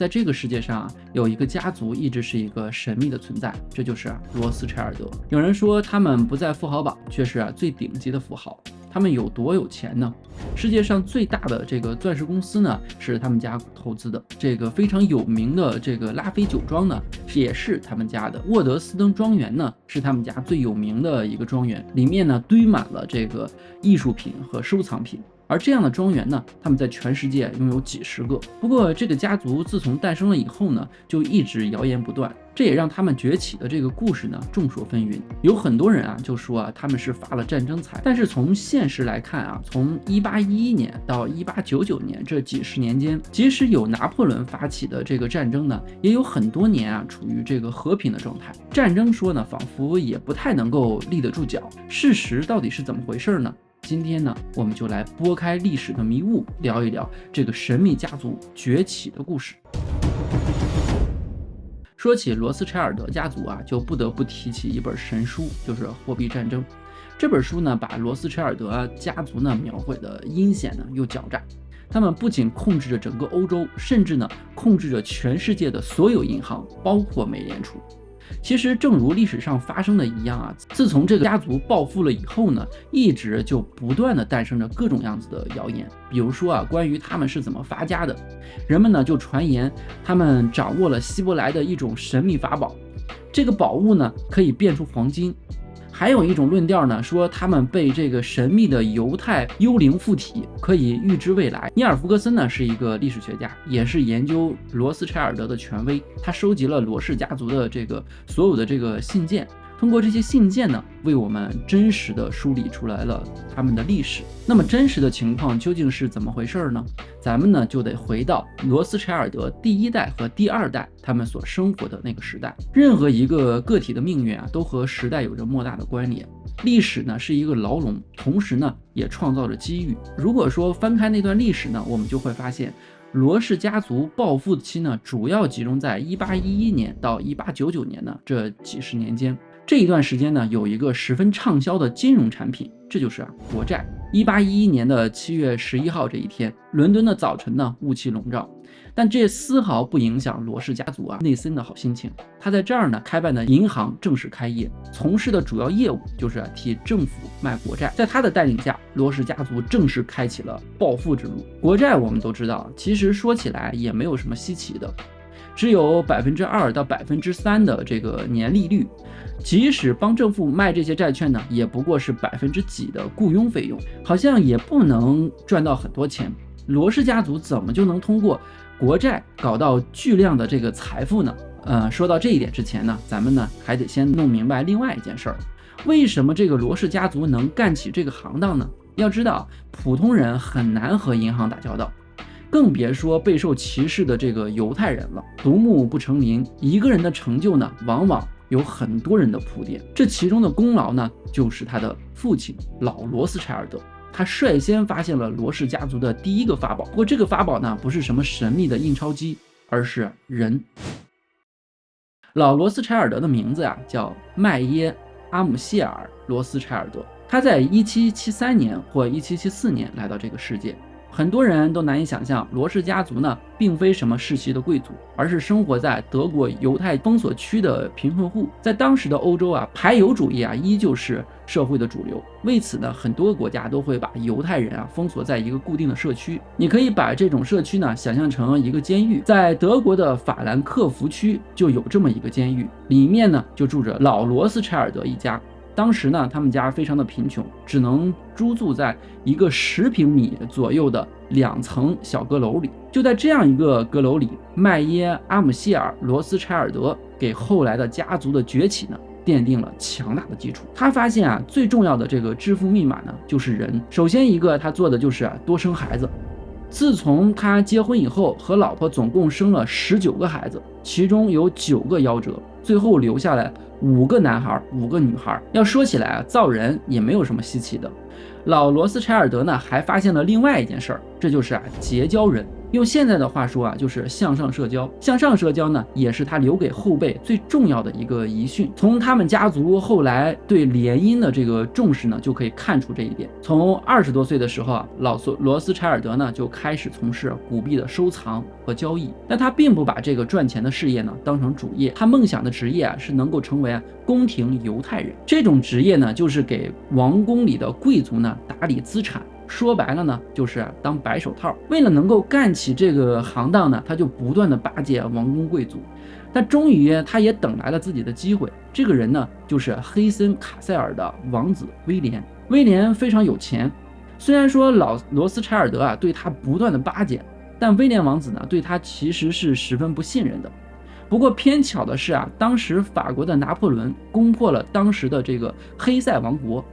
在这个世界上有一个家族一直是一个神秘的存在，这就是罗斯柴尔德。有人说他们不在富豪榜，却是最顶级的富豪。他们有多有钱呢？世界上最大的这个钻石公司呢，是他们家投资的。这个非常有名的这个拉菲酒庄呢，也是他们家的。沃德斯登庄园呢，是他们家最有名的一个庄园，里面呢堆满了这个艺术品和收藏品。而这样的庄园呢，他们在全世界拥有几十个。不过这个家族自从诞生了以后呢，就一直谣言不断，这也让他们崛起的这个故事呢众说纷纭。有很多人就说他们是发了战争财，但是从现实来看从1811年到1899年这几十年间，即使有拿破仑发起的这个战争呢，也有很多年处于这个和平的状态。战争说呢，仿佛也不太能够立得住脚。事实到底是怎么回事呢？今天呢，我们就来拨开历史的迷雾，聊一聊这个神秘家族崛起的故事。说起罗斯柴尔德家族就不得不提起一本神书，就是《货币战争》。这本书呢，把罗斯柴尔德家族呢描绘的阴险又狡诈。他们不仅控制着整个欧洲，甚至呢控制着全世界的所有银行，包括美联储。其实正如历史上发生的一样自从这个家族暴富了以后呢，一直就不断的诞生着各种样子的谣言。比如说关于他们是怎么发家的，人们呢就传言他们掌握了希伯来的一种神秘法宝，这个宝物呢可以变出黄金。还有一种论调呢，说他们被这个神秘的犹太幽灵附体，可以预知未来。尼尔·弗格森呢是一个历史学家，也是研究罗斯柴尔德的权威。他收集了罗氏家族的这个所有的这个信件，通过这些信件呢，为我们真实的梳理出来了他们的历史。那么真实的情况究竟是怎么回事呢？咱们呢就得回到罗斯柴尔德第一代和第二代他们所生活的那个时代。任何一个个体的命运都和时代有着莫大的关联。历史呢是一个牢笼，同时呢也创造着机遇。如果说翻开那段历史呢，我们就会发现罗氏家族暴富的期呢，主要集中在1811年到1899年呢这几十年间。这一段时间呢，有一个十分畅销的金融产品，这就是国债。1811年的7月11号这一天，伦敦的早晨呢，雾气笼罩，但这丝毫不影响罗氏家族内森的好心情。他在这儿呢开办的银行正式开业，从事的主要业务就是替政府卖国债。在他的带领下，罗氏家族正式开启了暴富之路。国债我们都知道，其实说起来也没有什么稀奇的，只有2%到3%的这个年利率。即使帮政府卖这些债券呢，也不过是几% 的雇佣费用，好像也不能赚到很多钱。罗氏家族怎么就能通过国债搞到巨量的这个财富呢？说到这一点之前呢，咱们呢还得先弄明白另外一件事儿。为什么这个罗氏家族能干起这个行当呢？要知道，普通人很难和银行打交道，更别说备受歧视的这个犹太人了。独木不成林，一个人的成就呢，往往有很多人的铺垫。这其中的功劳呢，就是他的父亲老罗斯柴尔德。他率先发现了罗氏家族的第一个法宝。不过这个法宝呢，不是什么神秘的印钞机，而是人。老罗斯柴尔德的名字叫麦耶·阿姆谢尔·罗斯柴尔德。他在1773年或1774年来到这个世界。很多人都难以想象，罗氏家族呢，并非什么世袭的贵族，而是生活在德国犹太封锁区的贫困户。在当时的欧洲排犹主义依旧是社会的主流。为此呢，很多国家都会把犹太人封锁在一个固定的社区。你可以把这种社区呢想象成一个监狱。在德国的法兰克福区就有这么一个监狱，里面呢就住着老罗斯柴尔德一家。当时呢，他们家非常的贫穷，只能租住在一个10平米左右的2层小阁楼里。就在这样一个阁楼里，麦耶·阿姆谢尔·罗斯柴尔德给后来的家族的崛起呢奠定了强大的基础。他发现最重要的这个致富密码呢就是人。首先一个他做的就是多生孩子。自从他结婚以后，和老婆总共生了19个孩子，其中有9个夭折，最后留下来5个男孩5个女孩。要说起来造人也没有什么稀奇的。老罗斯柴尔德呢还发现了另外一件事儿，这就是结交人。用现在的话说啊，就是向上社交。向上社交呢，也是他留给后辈最重要的一个遗训。从他们家族后来对联姻的这个重视呢，就可以看出这一点。从20多岁的时候啊，罗斯柴尔德呢就开始从事古币的收藏和交易，但他并不把这个赚钱的事业呢当成主业。他梦想的职业啊是能够成为宫廷犹太人。这种职业呢，就是给王宫里的贵族呢打理资产。说白了呢，就是当白手套。为了能够干起这个行当呢，他就不断的巴结王公贵族。但终于他也等来了自己的机会。这个人呢，就是黑森卡塞尔的王子威廉。威廉非常有钱，虽然说罗斯柴尔德啊对他不断的巴结，但威廉王子呢对他其实是十分不信任的。不过偏巧的是啊，当时法国的拿破仑攻破了当时的这个黑塞王国。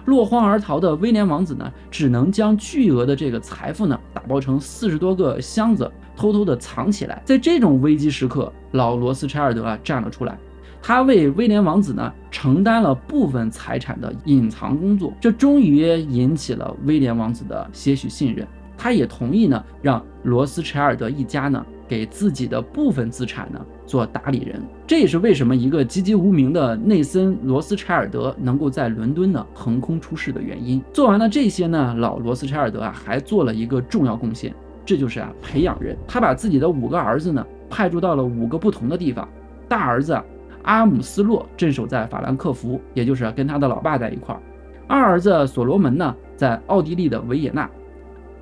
落荒而逃的威廉王子呢，只能将巨额的这个财富呢打包成40多个箱子，偷偷的藏起来。在这种危机时刻，老罗斯柴尔德站了出来，他为威廉王子呢承担了部分财产的隐藏工作，这终于引起了威廉王子的些许信任。他也同意呢，让罗斯柴尔德一家呢给自己的部分资产呢做打理人。这也是为什么一个籍籍无名的内森·罗斯柴尔德能够在伦敦呢横空出世的原因。做完了这些呢，老罗斯柴尔德还做了一个重要贡献，这就是培养人。他把自己的5个儿子呢派驻到了5个不同的地方。大儿子阿姆斯洛镇守在法兰克福，也就是跟他的老爸在一块儿。二儿子所罗门呢在奥地利的维也纳。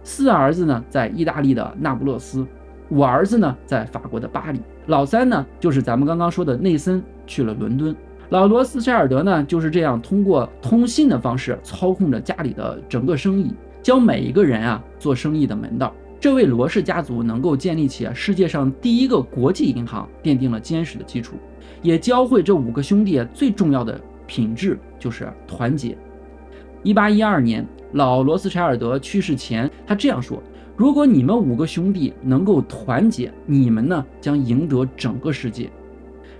4儿子呢在意大利的那不勒斯。5儿子呢在法国的巴黎。老3呢就是咱们刚刚说的内森，去了伦敦。老罗斯柴尔德呢就是这样通过通信的方式操控着家里的整个生意，教每一个人做生意的门道。这为罗氏家族能够建立起世界上第一个国际银行奠定了坚实的基础，也教会这5个兄弟最重要的品质，就是团结。1812年，老罗斯柴尔德去世前，他这样说：如果你们5个兄弟能够团结，你们呢将赢得整个世界。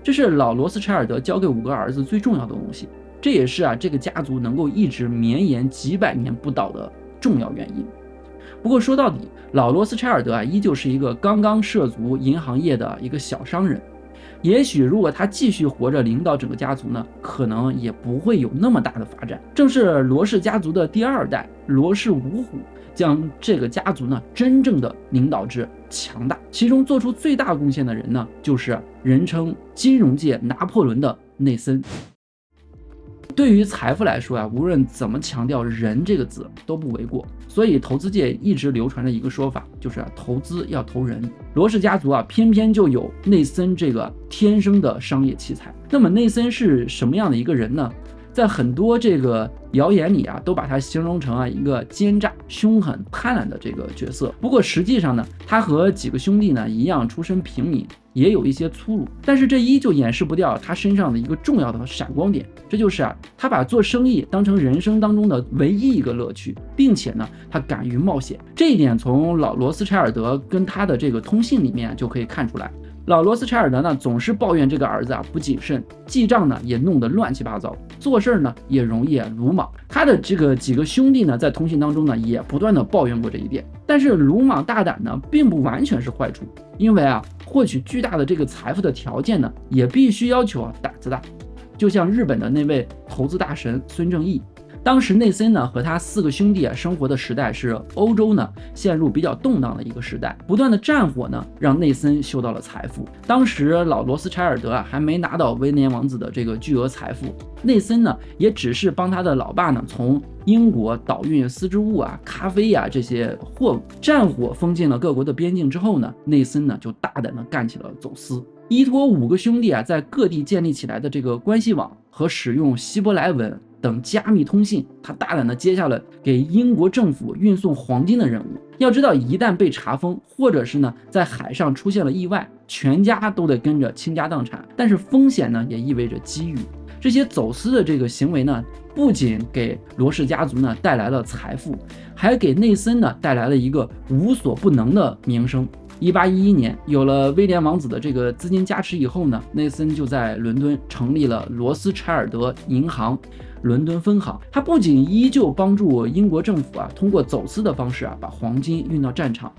这是老罗斯柴尔德交给5个儿子最重要的东西，这也是这个家族能够一直绵延几百年不倒的重要原因。不过说到底，老罗斯柴尔德依旧是一个刚刚涉足银行业的一个小商人。也许如果他继续活着领导整个家族呢，可能也不会有那么大的发展。正是罗氏家族的第2代罗氏五虎将这个家族呢真正的领导至强大。其中做出最大贡献的人呢，就是人称金融界拿破仑的内森。对于财富来说无论怎么强调人这个字都不为过。所以投资界一直流传着一个说法，就是投资要投人。罗氏家族偏偏就有内森这个天生的商业奇才。那么内森是什么样的一个人呢？在很多这个谣言里都把他形容成一个奸诈、凶狠、贪婪的这个角色。不过实际上呢，他和几个兄弟呢一样出身平民，也有一些粗鲁，但是这依旧掩饰不掉他身上的一个重要的闪光点，这就是他把做生意当成人生当中的唯一一个乐趣，并且呢他敢于冒险。这一点从老罗斯柴尔德跟他的这个通信里面就可以看出来。老罗斯柴尔德呢总是抱怨这个儿子不谨慎，记账呢也弄得乱七八糟，做事呢也容易鲁莽。他的这个几个兄弟呢在通信当中呢也不断的抱怨过这一点。但是鲁莽大胆呢并不完全是坏处，因为获取巨大的这个财富的条件呢也必须要求胆子大。就像日本的那位投资大神孙正义，当时内森呢和他4个兄弟生活的时代是欧洲呢陷入比较动荡的一个时代，不断的战火呢让内森嗅到了财富。当时老罗斯柴尔德还没拿到威廉王子的这个巨额财富，内森呢也只是帮他的老爸呢从英国导运丝织物咖啡这些货物。战火封禁了各国的边境之后呢，内森呢就大胆的干起了走私。依托5个兄弟在各地建立起来的这个关系网和使用希伯来文等加密通信，他大胆的接下了给英国政府运送黄金的任务。要知道，一旦被查封，或者是呢在海上出现了意外，全家都得跟着倾家荡产。但是风险呢也意味着机遇。这些走私的这个行为呢，不仅给罗氏家族呢带来了财富，还给内森呢带来了一个无所不能的名声。1811年，有了威廉王子的这个资金加持以后呢，内森就在伦敦成立了罗斯柴尔德银行伦敦分行。他不仅依旧帮助英国政府通过走私的方式把黄金运到战场，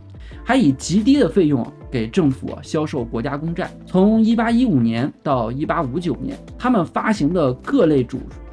还以极低的费用给政府销售国家公债。从1815年到1859年，他们发行的各类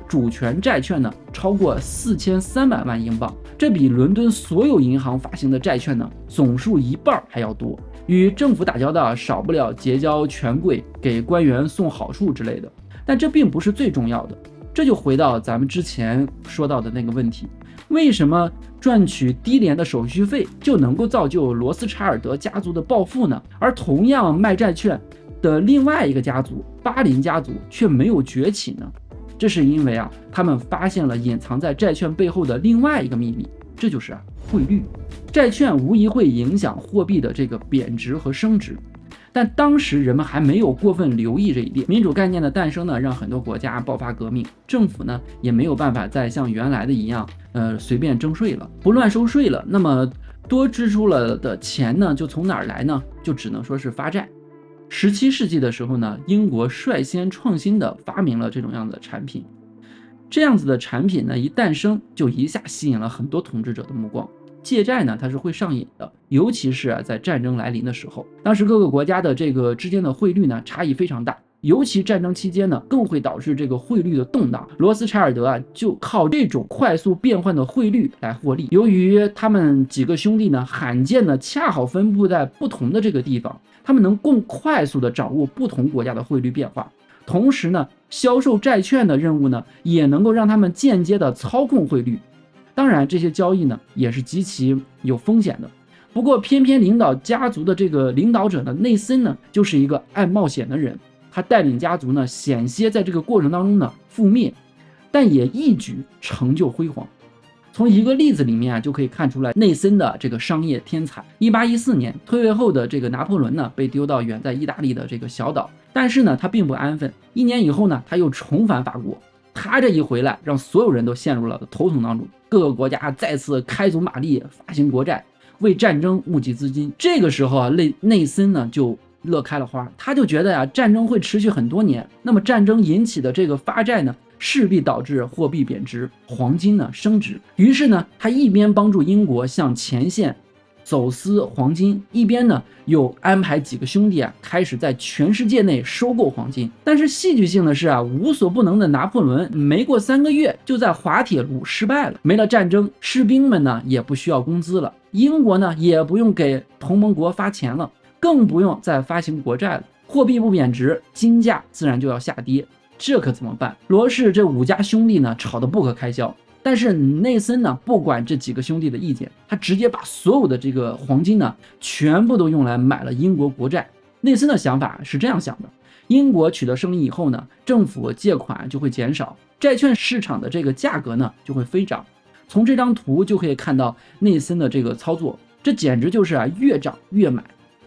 主权债券呢，超过4300万英镑，这比伦敦所有银行发行的债券呢总数一半还要多。与政府打交道，少不了结交权贵，给官员送好处之类的。但这并不是最重要的，这就回到咱们之前说到的那个问题：为什么赚取低廉的手续费就能够造就罗斯柴尔德家族的暴富呢？而同样卖债券的另外一个家族巴林家族却没有崛起呢？这是因为他们发现了隐藏在债券背后的另外一个秘密，这就是汇率。债券无疑会影响货币的这个贬值和升值，但当时人们还没有过分留意这一点。民主概念的诞生呢，让很多国家爆发革命，政府呢也没有办法再像原来的一样，随便征税了，不乱收税了。那么多支出了的钱呢，就从哪儿来呢？就只能说是发债。17世纪的时候呢，英国率先创新的发明了这种样的产品。这样子的产品呢，一诞生就一下吸引了很多统治者的目光。借债呢，它是会上瘾的，尤其是在战争来临的时候。当时各个国家的这个之间的汇率呢，差异非常大，尤其战争期间呢，更会导致这个汇率的动荡。罗斯柴尔德就靠这种快速变换的汇率来获利。由于他们几个兄弟呢，罕见的恰好分布在不同的这个地方，他们能更快速的掌握不同国家的汇率变化。同时呢，销售债券的任务呢，也能够让他们间接的操控汇率。当然，这些交易呢，也是极其有风险的。不过，偏偏领导家族的这个领导者呢，内森呢，就是一个爱冒险的人。他带领家族呢，险些在这个过程当中呢覆灭，但也一举成就辉煌。从一个例子里面就可以看出来内森的这个商业天才。1814年退位后的这个拿破仑呢，被丢到远在意大利的这个小岛，但是呢，他并不安分。1年以后呢，他又重返法国。他这一回来，让所有人都陷入了头疼当中。各个国家再次开足马力发行国债，为战争募集资金。这个时候内森呢就乐开了花，他就觉得战争会持续很多年，那么战争引起的这个发债呢，势必导致货币贬值，黄金呢升值。于是呢，他一边帮助英国向前线走私黄金，一边呢又安排几个兄弟开始在全世界内收购黄金。但是戏剧性的是无所不能的拿破仑没过3个月就在滑铁卢失败了。没了战争，士兵们呢也不需要工资了，英国呢也不用给同盟国发钱了，更不用再发行国债了，货币不贬值，金价自然就要下跌。这可怎么办？罗氏这5家兄弟呢吵得不可开交。但是内森呢不管这几个兄弟的意见，他直接把所有的这个黄金呢全部都用来买了英国国债。内森的想法是这样想的：英国取得胜利以后呢，政府借款就会减少，债券市场的这个价格呢就会飞涨。从这张图就可以看到内森的这个操作，这简直就是越涨越买。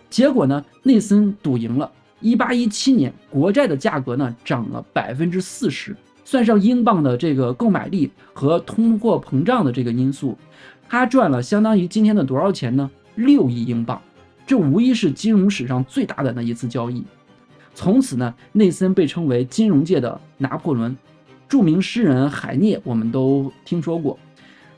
结果呢，内森赌赢了。1817年国债的价格呢涨了40%。算上英镑的这个购买力和通货膨胀的这个因素，他赚了相当于今天的多少钱呢？6亿英镑。这无疑是金融史上最大胆的一次交易。从此呢，内森被称为金融界的拿破仑。著名诗人海涅我们都听说过，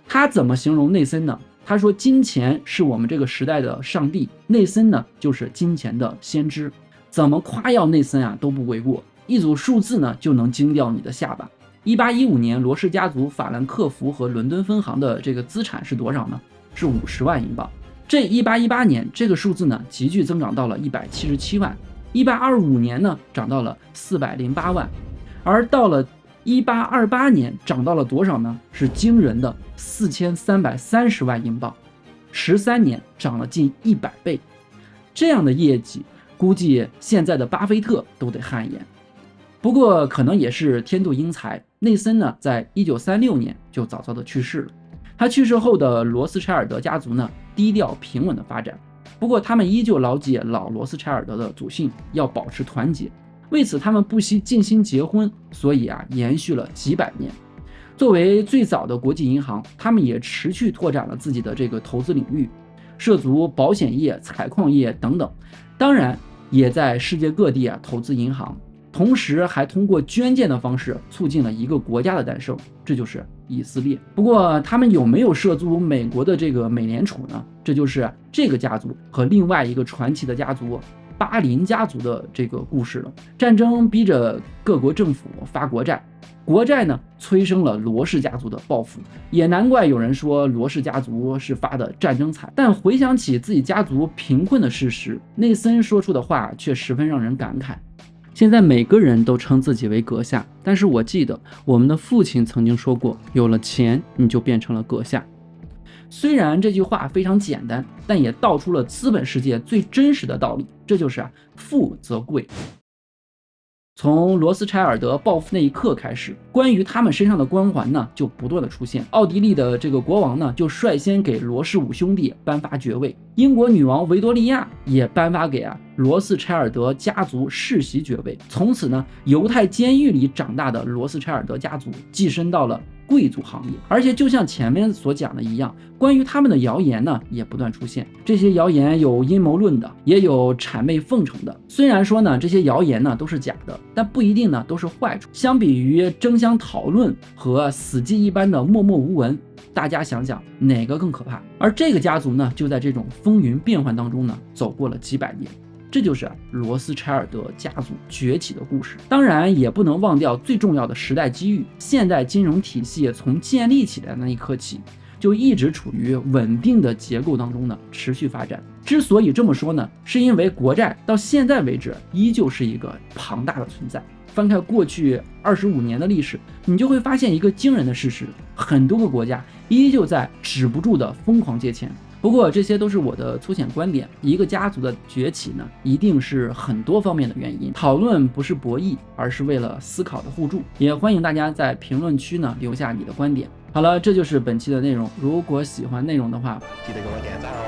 他怎么形容内森呢？他说金钱是我们这个时代的上帝，内森呢就是金钱的先知。怎么夸耀内森都不为过。一组数字呢就能惊掉你的下巴。1815年罗氏家族法兰克福和伦敦分行的这个资产是多少呢？是50万英镑。这1818年这个数字呢急剧增长到了177万。1825年呢涨到了408万。而到了1828年涨到了多少呢？是惊人的4330万英镑。13年涨了近100倍。这样的业绩估计现在的巴菲特都得汗颜。不过可能也是天妒英才，内森呢在1936年就早早的去世了。他去世后的罗斯柴尔德家族呢低调平稳的发展，不过他们依旧牢记老罗斯柴尔德的祖训，要保持团结。为此他们不惜尽心结婚，所以延续了几百年。作为最早的国际银行，他们也持续拓展了自己的这个投资领域，涉足保险业、采矿业等等，当然也在世界各地投资银行。同时还通过捐建的方式促进了一个国家的诞生，这就是以色列。不过他们有没有涉足美国的这个美联储呢？这就是这个家族和另外一个传奇的家族巴林家族的这个故事了。战争逼着各国政府发国债，国债呢催生了罗氏家族的报复，也难怪有人说罗氏家族是发的战争财。但回想起自己家族贫困的事实，内森说出的话却十分让人感慨。现在每个人都称自己为阁下，但是我记得我们的父亲曾经说过，有了钱你就变成了阁下。虽然这句话非常简单，但也道出了资本世界最真实的道理，这就是富则贵。从罗斯柴尔德暴富那一刻开始，关于他们身上的光环呢就不断的出现。奥地利的这个国王呢就率先给罗氏五兄弟颁发爵位，英国女王维多利亚也颁发给罗斯柴尔德家族世袭爵位。从此呢，犹太监狱里长大的罗斯柴尔德家族跻身到了贵族行业。而且就像前面所讲的一样，关于他们的谣言呢也不断出现。这些谣言有阴谋论的，也有谄媚奉承的。虽然说呢这些谣言呢都是假的，但不一定呢都是坏处。相比于争相讨论和死寂一般的默默无闻，大家想想哪个更可怕？而这个家族呢就在这种风云变幻当中呢走过了几百年。这就是罗斯柴尔德家族崛起的故事。当然也不能忘掉最重要的时代机遇，现代金融体系从建立起来的那一刻起，就一直处于稳定的结构当中呢持续发展。之所以这么说呢，是因为国债到现在为止依旧是一个庞大的存在。翻开过去25年的历史，你就会发现一个惊人的事实，很多个国家依旧在止不住的疯狂借钱。不过这些都是我的粗浅观点，一个家族的崛起呢，一定是很多方面的原因。讨论不是博弈，而是为了思考的互助。也欢迎大家在评论区呢留下你的观点。好了，这就是本期的内容。如果喜欢内容的话，记得给我点赞哦。